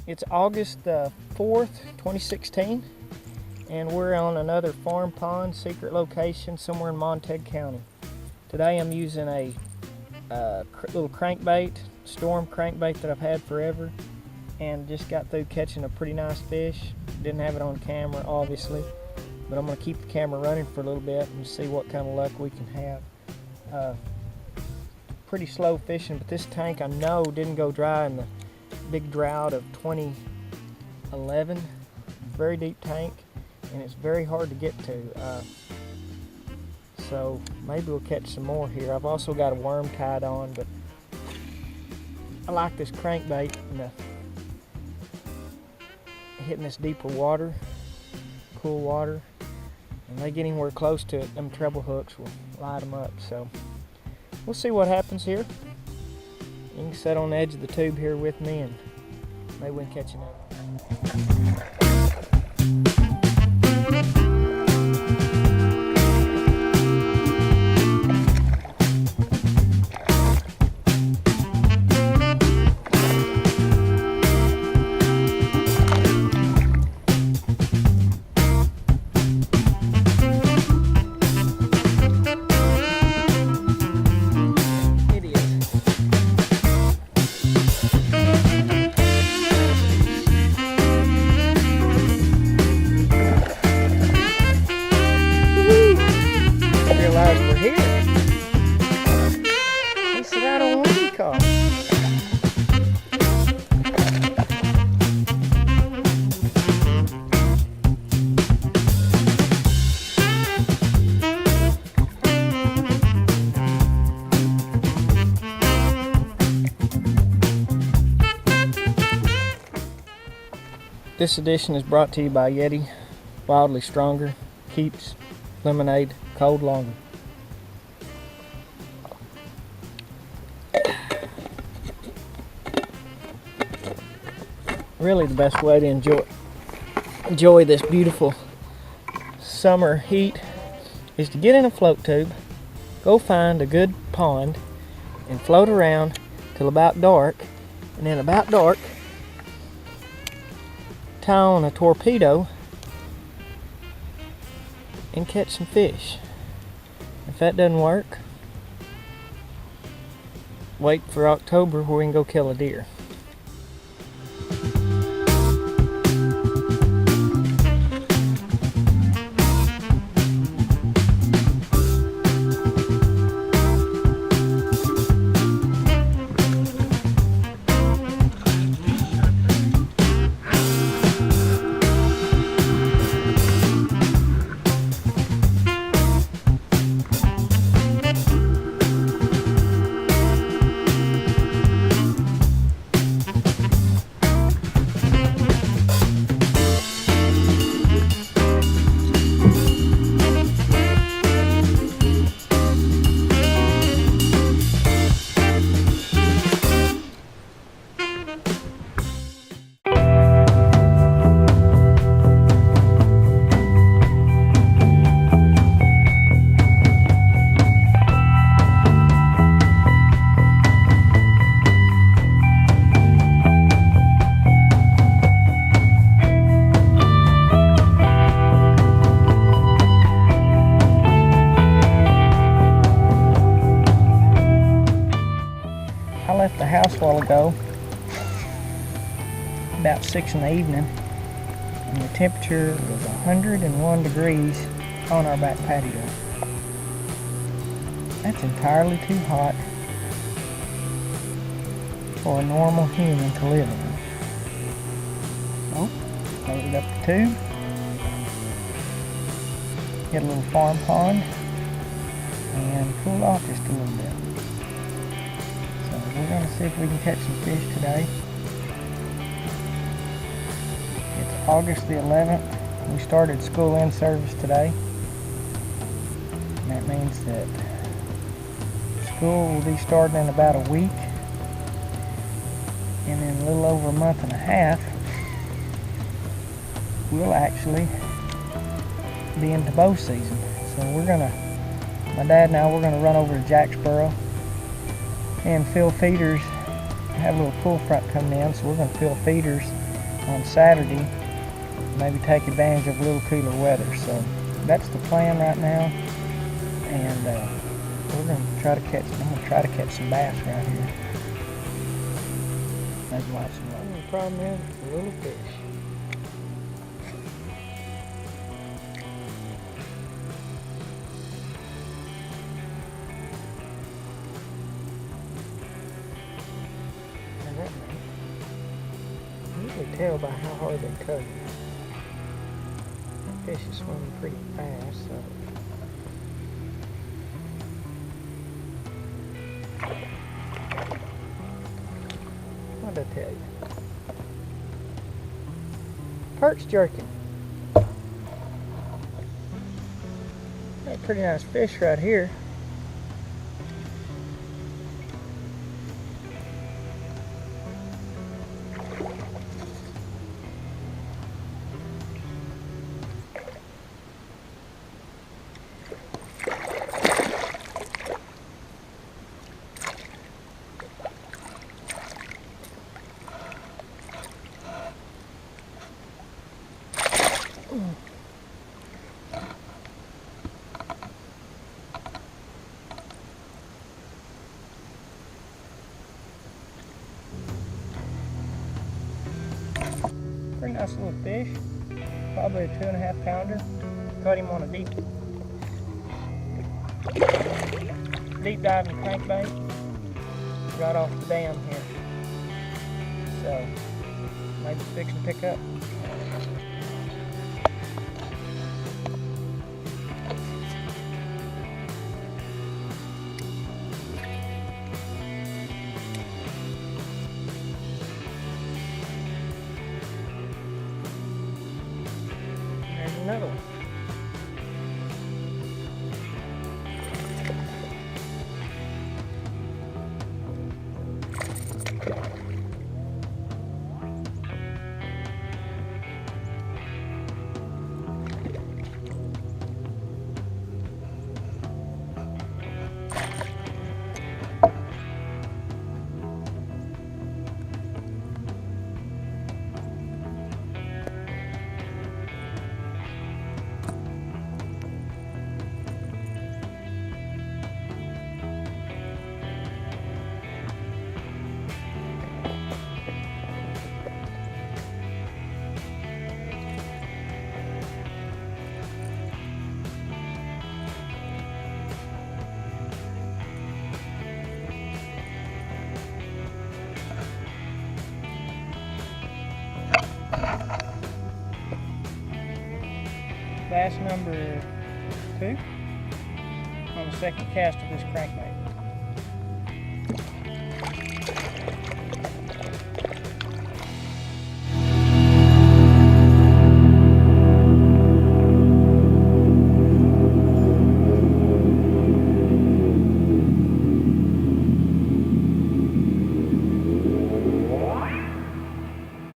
It's August 4th, 2016, and we're on another farm pond secret location somewhere in Montague County. Today I'm using a little crankbait, storm crankbait that I've had forever, and just got through catching a pretty nice fish. Didn't have it on camera, obviously, but I'm going to keep the camera running for a little bit and see what kind of luck we can have. Pretty slow fishing, but this tank I know didn't go dry in the big drought of 2011. Very deep tank, and it's very hard to get to. So maybe we'll catch some more here. I've also got a worm tied on, but I like this crankbait and hitting this deeper water, cool water. And they get anywhere close to it, them treble hooks will light them up. So we'll see what happens here. You can sit on the edge of the tube here with me and maybe we can catch another. This edition is brought to you by Yeti. Wildly stronger, keeps lemonade cold longer. Really the best way to enjoy this beautiful summer heat is to get in a float tube, go find a good pond, and float around till about dark, and then about dark tie on a torpedo and catch some fish. If that doesn't work, wait for October where we can go kill a deer. I left the house a while ago, about 6 in the evening, and the temperature was 101 degrees on our back patio. That's entirely too hot for a normal human to live in. So, loaded up the tube, get a little farm pond, and cool off just a little bit. We're going to see if we can catch some fish today. It's August the 11th. We started school in service today. And that means that school will be starting in about a week. And in a little over a month and a half, we'll actually be into bow season. So my dad and I, we're going to run over to Jacksboro and fill feeders. I have a little pool front coming in, so we're going to fill feeders on Saturday, maybe take advantage of a little cooler weather. So that's the plan right now, and we're gonna try to catch. I'm gonna try to catch some bass right here. Maybe watch some. The problem is it's a little fish. And that you can tell by how hard they cut it. That fish is swimming pretty fast, so. What did I tell you? Perch jerking. Got a pretty nice fish right here. Pretty nice little fish, probably a 2.5 pounder. Caught him on a deep diving crankbait right off the dam here. So maybe fix and pick up. There's another one. Bass number 2 on the second cast of this crankbait.